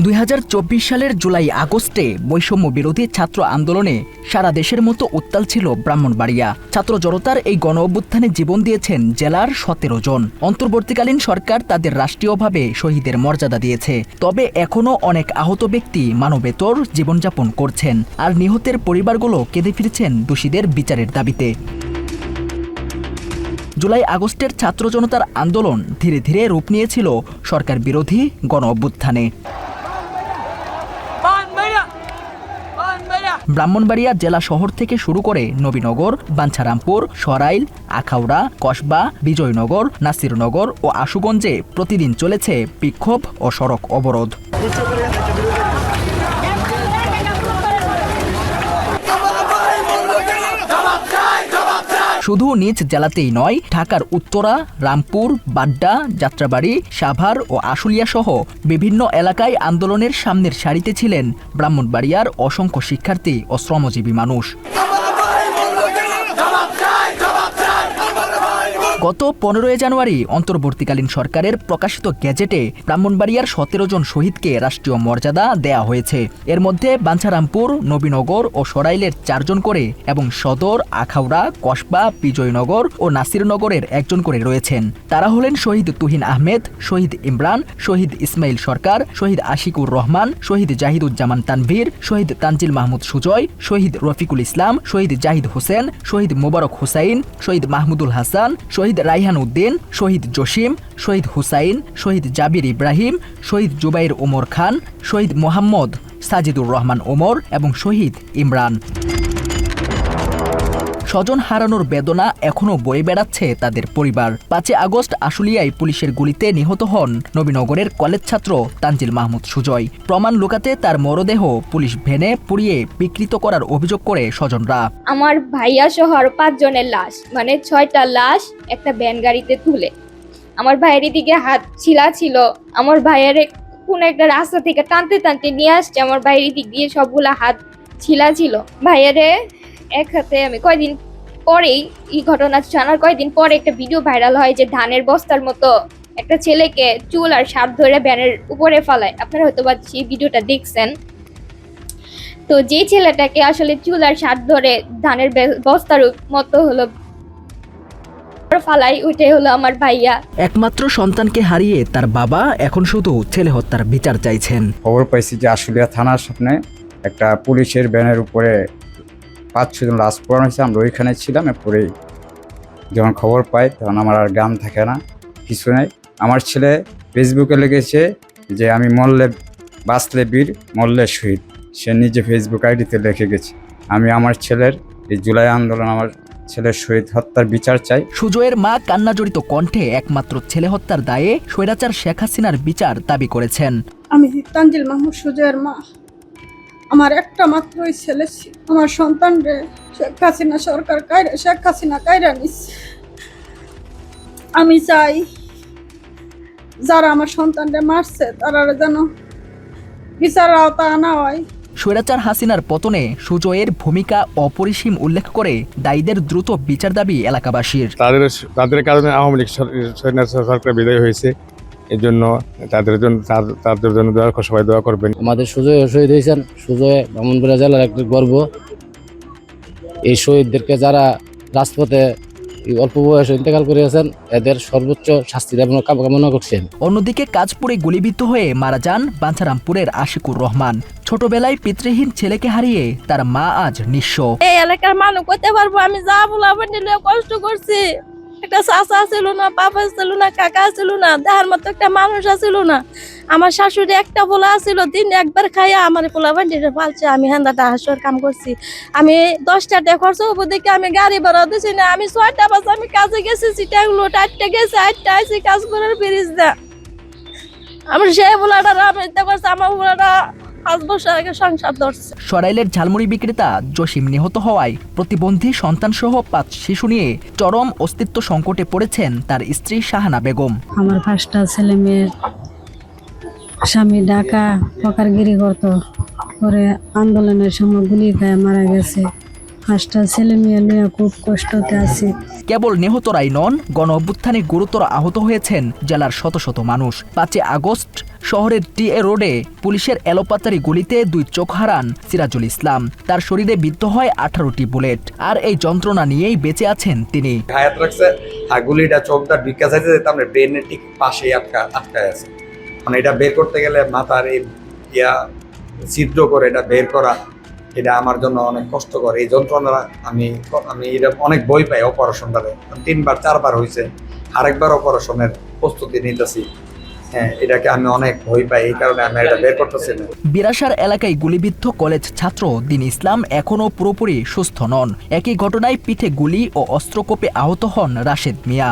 2024 সালের জুলাই আগস্টে বৈষম্য বিরোধী ছাত্র আন্দোলনে সারা দেশের মতো উত্তাল ছিল ব্রাহ্মণবাড়িয়া। ছাত্র জনতার এই গণ অভ্যুত্থানে জীবন দিয়েছেন জেলার 17 জন। অন্তর্বর্তীকালীন সরকার তাদের রাষ্ট্রীয়ভাবে শহীদের মর্যাদা দিয়েছে। তবে এখনও অনেক আহত ব্যক্তি মানবেতর জীবনযাপন করছেন, আর নিহতের পরিবারগুলো কেঁদে ফিরছেন দোষীদের বিচারের দাবিতে। জুলাই আগস্টের ছাত্র জনতার আন্দোলন ধীরে ধীরে রূপ নিয়েছিল সরকার বিরোধী গণ অভ্যুত্থানে। ব্রাহ্মণবাড়িয়া জেলা শহর থেকে শুরু করে নবীনগর, বাঞ্ছারামপুর, সরাইল, আখাউড়া, কসবা, বিজয়নগর, নাসিরনগর ও আশুগঞ্জে প্রতিদিন চলেছে বিক্ষোভ ও সড়ক অবরোধ। শুধু নিজ জেলাতেই নয়, ঢাকার উত্তরা, রামপুর, বাড্ডা, যাত্রাবাড়ি, সাভার ও আশুলিয়া সহ বিভিন্ন এলাকায় আন্দোলনের সামনের সারিতে ছিলেন ব্রাহ্মণবাড়িয়ার অসংখ্য শিক্ষার্থী ও শ্রমজীবী মানুষ। গত 15 জানুয়ারি অন্তর্বর্তীকালীন সরকারের প্রকাশিত গেজেটে ব্রাহ্মণবাড়িয়ার 17 জন শহীদকে রাষ্ট্রীয় মর্যাদা দেয়া হয়েছে। এর মধ্যে বাঞ্ছারামপুর, নবীনগর ও সরাইলের 4 জন করে এবং সদর, আখাউড়া, কসবা, বিজয়নগর ও নাসিরনগরের 1 জন করে রয়েছেন। তারা হলেন শহীদ তুহিন আহমেদ, শহীদ ইমরান, শহীদ ইসমাইল সরকার, শহীদ আশিকুর রহমান, শহীদ জাহিদুজ্জামান তানভীর, শহীদ তানজিল মাহমুদ সুজয়, শহীদ রফিকুল ইসলাম, শহীদ জাহিদ হোসেন, শহীদ মোবারক হুসাইন, শহীদ মাহমুদুল হাসান, শহীদ রাইহান উদ্দিন, শহীদ জসিম, শহীদ হুসাইন, শহীদ জাবির ইব্রাহিম, শহীদ জুবাইর ওমর খান, শহীদ মোহাম্মদ সাজিদুর রহমান ওমর এবং শহীদ ইমরান। স্বজন হারানোর বেদনা এখনও বয়ে বেড়াচ্ছে তাদের পরিবার। 5 আগস্ট আশুলিয়ায় পুলিশের গুলিতে নিহত হন নবীনগরের কলেজ ছাত্র তানজিল মাহমুদ সুজয়। প্রমাণ লুকাতে তার মরদেহ পুলিশ ভ্যানে পুড়িয়ে বিকৃত করার অভিযোগ করে স্বজনরা। আমার ভাইয়া সহ আরো 5 জনের লাশ, মানে 6টা লাশ একটা ভ্যান গাড়িতে তুলে আমার ভাইয়ের দিকে হাত ছিলা ছিল। আমার ভাইয়ের কোন একটা রাস্তা থেকে টানতে টানতে নিয়ে আসছে। আমার ভাইয়ের দিক দিয়ে সবগুলা হাত ছিলা ছিল। ভাইয়ারে এক হাতে আমি কয়দিন পরেই এই ঘটনা জানার কয়েকদিন পরে একটা ভিডিও ভাইরাল হয় যে ধানের বস্তার মতো একটা ছেলেকে চুল আর শার্ট ধরে ভ্যানের উপরে ফালায়। আপনারা হয়তো বা সেই ভিডিওটা দেখছেন। তো যে ছেলেটাকে আসলে চুল আর শার্ট ধরে ধানের বস্তার মতো হলো ফালাই, ওইটাই হলো আমার ভাইয়া। একমাত্র সন্তানকে হারিয়ে তার বাবা এখন শুধু ছেলে হত্যার বিচার চাইছেন। খবর পাইছি যে আশুলিয়া থানার সামনে একটা পুলিশের ভ্যানের উপরে 5-6 জন লাশ পোড়ানো হয়েছে। আমরা ওইখানে ছিলাম। এরপরেই যখন খবর পাই তখন আমার আর গান থাকে না, কিছু নেই। আমার ছেলে ফেসবুকে লিখেছে যে আমি মরলে বাঁচলে বীর, মরলে শহীদ। সে নিজে ফেসবুক আইডিতে লিখে গেছে। আমি আমার ছেলের এই জুলাই আন্দোলন, আমার ছেলের শহীদ হত্যার বিচার চাই। সুজয়ের মা কান্নাজড়িত কণ্ঠে একমাত্র ছেলে হত্যার দায়ে স্বৈরাচার শেখ হাসিনার বিচার দাবি করেছেন। আমি তানজিল মাহমুদ সুজয়ের মা। আমার একটা মাত্রই ছেলে ছিল। আমার সন্তানরে শেখ হাসিনা সরকার কায়রা নিচ্ছে। আমি চাই যারা আমার সন্তানরে মারছে তারা যেন বিচারের আওতায় আনা হয়। স্বৈরাচার হাসিনার পতনে সুজয়ের ভূমিকা অপরিসীম উল্লেখ করে দায়ীদের দ্রুত বিচার দাবি এলাকাবাসীর। তাদের কারণে আওয়ামী লীগ সরকার বিদায় হয়েছে। এই জন্য তাদের জন্য সবাই দোয়া করবেন। আমাদের সুজয় শহীদ হয়েছেন। সুজয় ব্রাহ্মণবাড়িয়া জেলার একটা গর্ব। এই শহীদদেরকে যারা রাজপথে অল্প বয়সে ইন্তেকাল করেছেন, এদের সর্বোচ্চ শাস্তির কামনা করছেন। অন্যদিকে কাজপুরে গুলিবিদ্ধ হয়ে মারা যান বাঞ্ছারামপুরের আশিকুর রহমান। ছোটবেলায় পিতৃহীন ছেলেকে হারিয়ে তার মা আজ নিঃস্ব। এই এলাকার মানুষ করতে পারবো, আমি যা বলাবো নিলে কষ্ট করছি। একটা চাচা ছিল না, বাবা ছিল না, কাকা ছিল না, দেখার মতো একটা মানুষ ছিল না। আমার শাশুড়ি একটা পোলা ছিল, দিন একবার খাইয়া আমার পোলা বান্ডিরে পালছে। আমি হেন্দাটা হাসর কাম করছি। আমি 10টা খরচ হবো দেখে আমি গাড়ি ভাড়া দিছি না। আমি 6টা বাজে আমি কাজে গেছি, চিটাগুলো 8টা গেছে, 8টা আইসি কাজ করার ব্রিজ দা। আমার সেই পোলাটা আমি করছি, আমার পোলাটা 5 বছর আগে সংসার ধরছে। সরাইলের ঝালমুড়ি বিক্রেতা জসিম নিহত হওয়ায় প্রতিবন্ধী সন্তানসহ 5 শিশু নিয়ে চরম অস্তিত্ব সংকটে পড়েছেন তার স্ত্রী শাহানা বেগম। আমার 5টা ছেলে মেয়ের স্বামী ঢাকা ফকারগিরি করতো, পরে আন্দোলনের সময় গুলি খায় মারা গেছে। 5টা ছেলে মেয়ে নিয়ে খুব কষ্টতে আছি। কেবল নিহতরাই নন, গণ অভ্যুত্থানে গুরুতর আহত হয়েছেন জেলার শত শত মানুষ। 5 আগস্ট শহরের টিএ রোডে পুলিশের এলোপাতারি গুলিতে 2 চোখ হারান সিরাজুল ইসলাম। তার শরীরে বিদ্ধ হয় 18টি বুলেট। আর এই যন্ত্রণা নিয়েই বেঁচে আছেন তিনি। হায়াত রাখছে আর গুলিটা চোখটা ঢুকে যাইতে যেতে আমরা ব্রেনের ঠিক পাশেই আটকায় আছে। মানে এটা বের করতে গেলে মাথার এই ছিদ্র করে এটা বের করা, এটা আমার জন্য অনেক কষ্টকর। এই যন্ত্রণা আমি এটা অনেক ভয় পাই। অপারেশনটাতে 3বার 4বার হয়েছে, আরেকবার অপারেশনের প্রস্তুতি নিতেছি। হ্যাঁ, এটাকে আমি অনেক ভয় পাই, এই কারণে আমি এটা বের করতেছি না। বিরাসার এলাকায় গুলিবিদ্ধ কলেজ ছাত্র দিন ইসলাম এখনও পুরোপুরি সুস্থ নন। একই ঘটনায় পিঠে গুলি ও অস্ত্রকোপে আহত হন রাশেদ মিয়া।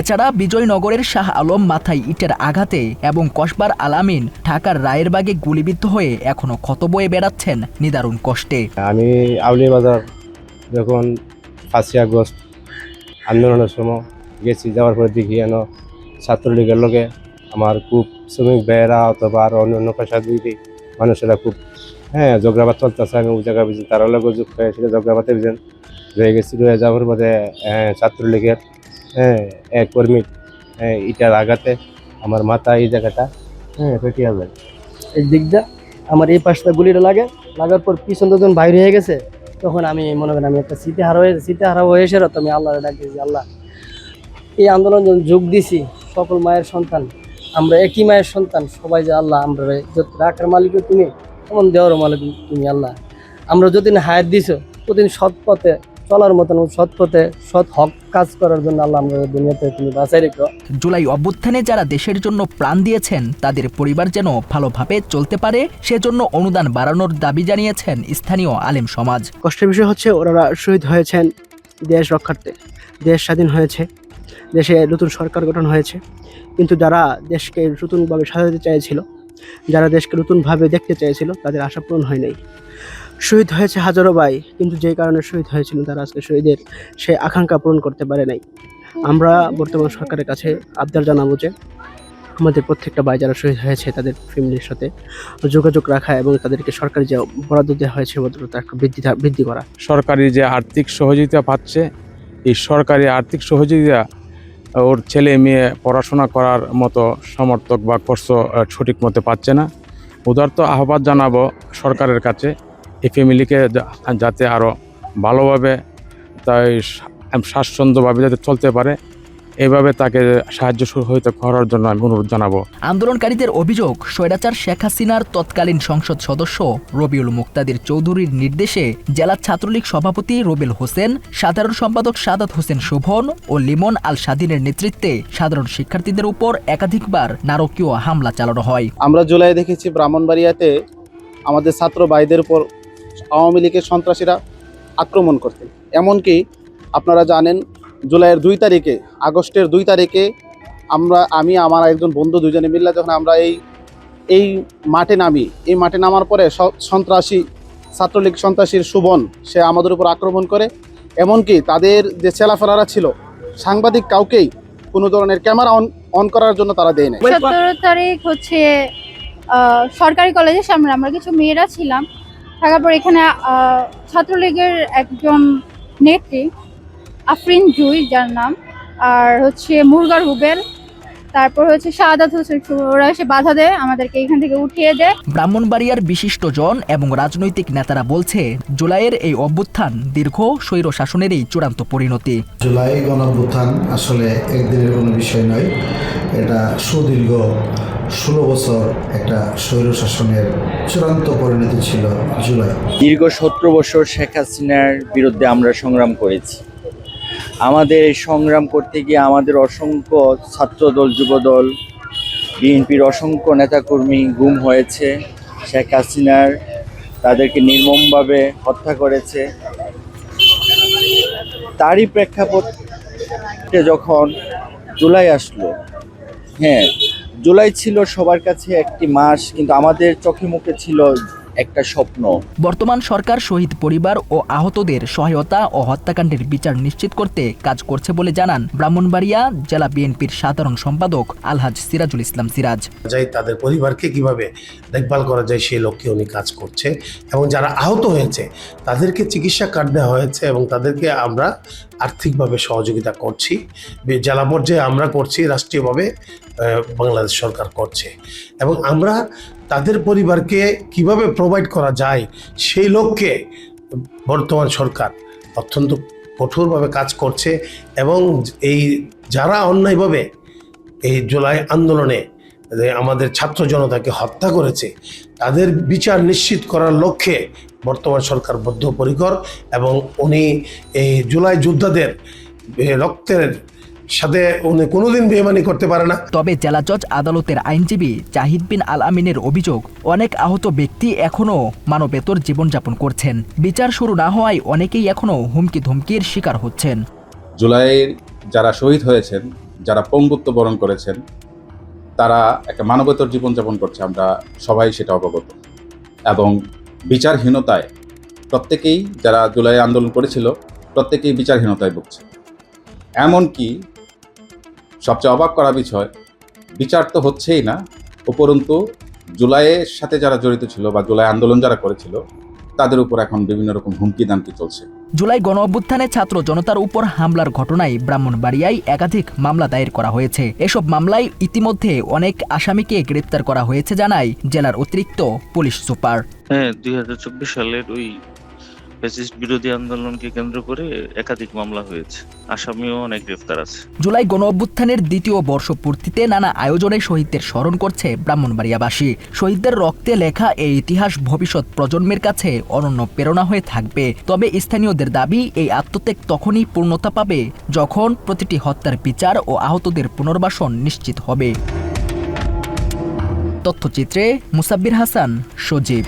এছাড়া বিজয়নগরের শাহ আলম মাথায় ইটের আঘাতে এবং কসবার আলামিন ঢাকার রায়েরবাগে গুলিবিদ্ধ হয়ে এখনো ক্ষত বয়ে বেড়াচ্ছেন নিদারুণ কষ্টে। আমি আউলিয়া বাজার যখন 5 আগস্ট আন্দোলনের সময় গেছি, যাওয়ার পরে দেখি যেন ছাত্রলীগের লোকে আমার খুব শ্রমিক ভাইয়েরা অথবা আরও অন্য পেশাজীবী মানুষেরা খুব জগ্রাবাদ চলতেছে। আমি ওই জায়গায় বুঝি তারা লোক যুক্ত হয়েছিল, জগ্রাবাদে বুঝেন রয়ে গেছি। রয়ে যাওয়ার মধ্যে ছাত্রলীগের এক কর্মী ইটার আঘাতে আমার মাথা এই জায়গাটা ফেটিয়ে যায়। এই দিকটা আমার এই পাশটা গুলিটা লাগার পর পিছন যখন বাইরে হয়ে গেছে, তখন আমি মনে করেন আমি একটা সিটে হারা হয়েছে। তো আমি আল্লাহরে ডাক দিয়েছি, আল্লাহ এই আন্দোলন যখন যোগ দিছি, সকল মায়ের সন্তান, আমরা একই মায়ের সন্তান, সবাই যে আল্লাহ আমরা যত রাখার মালিকও তুমি, এমন দেওয়ার মালিক তুমি আল্লাহ। আমরা যতদিন হায়াত দিছো ততদিন সৎ পথে চলার মতন, সৎ পথে সৎ হক কাজ করার জন্য আল্লাহ আমরা দুনিয়াতে তুমি বাঁচাই রেখো। জুলাই অভ্যুত্থানে যারা দেশের জন্য প্রাণ দিয়েছেন তাদের পরিবার যেন ভালোভাবে চলতে পারে, সেজন্য অনুদান বাড়ানোর দাবি জানিয়েছেন স্থানীয় আলেম সমাজ। কষ্টের বিষয় হচ্ছে ওনারা শহীদ হয়েছেন দেশ রক্ষার্থে। দেশ স্বাধীন হয়েছে, দেশে নতুন সরকার গঠন হয়েছে, কিন্তু যারা দেশকে নতুনভাবে সাজাতে চাইছিল, যারা দেশকে নতুনভাবে দেখতে চাইছিল, তাদের আশা পূরণ হয় নাই। শহীদ হয়েছে হাজারো ভাই, কিন্তু যে কারণে শহীদ হয়েছিল তারা আজকে শহীদের সেই আকাঙ্ক্ষা পূরণ করতে পারে নাই। আমরা বর্তমান সরকারের কাছে আবদার জানাবো যে আমাদের প্রত্যেকটা ভাই যারা শহীদ হয়েছে তাদের ফ্যামিলির সাথে যোগাযোগ রাখা এবং তাদেরকে সরকারি যে বরাদ্দ দেওয়া হয়েছে তার বৃদ্ধি করা। সরকারি যে আর্থিক সহযোগিতা পাচ্ছে, এই সরকারি আর্থিক সহযোগিতা ওর ছেলে মেয়ে পড়াশোনা করার মতো সমর্থক বা খরচ সঠিক মতো পাচ্ছে না। উদারত আহ্বান জানাবো সরকারের কাছে এই ফ্যামিলিকে যাতে আরও ভালোভাবে তাই স্বাচ্ছন্দ্যভাবে যাতে চলতে পারে, এইভাবে তাকে সাহায্য সহযোগিতা করার জন্য আমি অনুরোধ জানাবো। আন্দোলনকারীদের অভিযোগ, স্বৈরাচার শেখ হাসিনার তৎকালীন সংসদ সদস্য রবিউল মুক্তাদির চৌধুরীর নির্দেশে জেলা ছাত্রলীগ সভাপতি রবিল হোসেন, সাধারণ সম্পাদক সাদাত হোসেন শোভন ও লিমন আল স্বাধীনের নেতৃত্বে সাধারণ শিক্ষার্থীদের উপর একাধিকবার নারকীয় হামলা চালানো হয়। আমরা জুলাই দেখেছি ব্রাহ্মণবাড়িয়াতে আমাদের ছাত্র ভাইদের উপর আওয়ামী লীগের সন্ত্রাসীরা আক্রমণ করতে। এমনকি আপনারা জানেন জুলাইয়ের 2 তারিখে, আগস্টের 2 তারিখে আমি আমার একজন বন্ধু দুজনে মিলে যখন আমরা এই মাঠে নামি, এই মাঠে নামার পরে ছাত্রলীগ সন্ত্রাসীর শোভন সে আমাদের উপর আক্রমণ করে। এমনকি তাদের যে ছেলাফেলারা ছিল, সাংবাদিক কাউকেই কোনো ধরনের ক্যামেরা অন করার জন্য তারা দেয় না। 17 তারিখ হচ্ছে সরকারি কলেজের সামনে আমরা কিছু মেয়েরা ছিলাম, থাকার পর এখানে ছাত্রলীগের একজন নেত্রী আফরিন জুই, যার নাম, আর হচ্ছে মুরগার রুবেল, তারপর হচ্ছে সাদাত হোসেন, ওরা এসে বাধা দেয়, আমাদেরকে এখান থেকে উঠিয়ে দেয়। ব্রাহ্মণবাড়িয়ার বিশিষ্টজন এবং রাজনৈতিক নেতারা বলছে, জুলাইয়ের এই অভ্যুত্থান দীর্ঘ স্বৈর শাসনেরই চূড়ান্ত পরিণতি। জুলাই গণঅভ্যুত্থান আসলে একদিনের কোনো বিষয় নয়, এটা সুদীর্ঘ 16 বছর একটা স্বৈর শাসনের চূড়ান্ত পরিণতি ছিল জুলাই। দীর্ঘ 17 বছর শেখ হাসিনার বিরুদ্ধে আমরা সংগ্রাম করেছি। আমাদের এই সংগ্রাম করতে গিয়ে আমাদের অসংখ্য ছাত্রদল, যুবদল, বিএনপির অসংখ্য নেতাকর্মী গুম হয়েছে। শেখ হাসিনার তাদেরকে নির্মমভাবে হত্যা করেছে। তারই প্রেক্ষাপটে যখন জুলাই আসলো, জুলাই ছিল সবার কাছে একটি মাস, কিন্তু আমাদের চোখে মুখে ছিল একটা স্বপ্ন। বর্তমান সরকার শহীদ পরিবার ও আহতদের সহায়তা ও হত্যাকাণ্ডের বিচার নিশ্চিত করতে কাজ করছে বলে জানান ব্রাহ্মণবাড়িয়া জেলা বিএনপির সাধারণ সম্পাদক আলহাজ সিরাজুল ইসলাম সিরাজ। তাদের পরিবারকে কিভাবে দেখভাল করা যায় সেই লক্ষ্যে উনি কাজ করছে এবং যারা আহত হয়েছে তাদেরকে চিকিৎসা কার্ড দেওয়া হয়েছে এবং তাদেরকে আমরা আর্থিকভাবে সহযোগিতা করছি। জেলা পর্যায়ে আমরা করছি, রাষ্ট্রীয়ভাবে বাংলাদেশ সরকার করছে এবং আমরা তাদের পরিবারকে কিভাবে প্রোভাইড করা যায় সেই লক্ষ্যে বর্তমান সরকার অত্যন্ত কঠোরভাবে কাজ করছে এবং এই যারা অন্যায়ভাবে এই জুলাই আন্দোলনে আমাদের ছাত্র জনতাকে হত্যা করেছে তাদের বিচার নিশ্চিত করার লক্ষ্যে বর্তমান সরকার বদ্ধপরিকর এবং উনি এই জুলাই যোদ্ধাদের রক্তের সাথে উনি কোনোদিন বেইমানি করতে পারে না। তবে জেলা জজ আদালতের আইনজীবী জাহিদ বিন আল আমিনের অভিযোগ, অনেক আহত ব্যক্তি এখনও মানবেতর জীবনযাপন করছেন। বিচার শুরু না হওয়ায় অনেকেই এখনও হুমকি ধমকির শিকার হচ্ছেন। জুলাইয়ের যারা শহীদ হয়েছেন, যারা পঙ্গুত্ব বরণ করেছেন, তারা একটা মানবেতর জীবনযাপন করছে, আমরা সবাই সেটা অবগত। এবং বিচারহীনতায় প্রত্যেকেই, যারা জুলাই আন্দোলন করেছিল প্রত্যেকেই বিচারহীনতায় ভুগছে। এমনকি সবচেয়ে অবাক করা বিষয়, বিচার তো হচ্ছেই না, উপরন্তু জুলাইয়ের সাথে যারা জড়িত ছিল বা জুলাই আন্দোলন যারা করেছিল তাদের উপর এখন বিভিন্ন রকম হুমকি দামকি চলছে। জুলাই গণ অভ্যুত্থানে ছাত্র জনতার উপর হামলার ঘটনায় ব্রাহ্মণবাড়িয়ায় একাধিক মামলা দায়ের করা হয়েছে। এসব মামলায় ইতিমধ্যে অনেক আসামিকে গ্রেপ্তার করা হয়েছে জানায় জেলার অতিরিক্ত পুলিশ সুপার। 2024 সালের ওই ফ্যাসিস্ট বিরোধী আন্দোলনকে কেন্দ্র করে একাধিক মামলা হয়েছে, আসামিও অনেক গ্রেফতার আছে। জুলাই গণ অভ্যুত্থানের দ্বিতীয় বর্ষপূর্তিতে নানা আয়োজনে শহীদদের স্মরণ করছে ব্রাহ্মণবাড়িয়াবাসী। শহীদদের রক্তে লেখা এই ইতিহাস ভবিষ্যৎ প্রজন্মের কাছে অনন্য প্রেরণা হয়ে থাকবে। তবে স্থানীয়দের দাবি, এই আত্মত্যাগ তখনই পূর্ণতা পাবে যখন প্রতিটি হত্যার বিচার ও আহতদের পুনর্বাসন নিশ্চিত হবে। তথ্যচিত্রে মুসাব্বির হাসান, সজীব।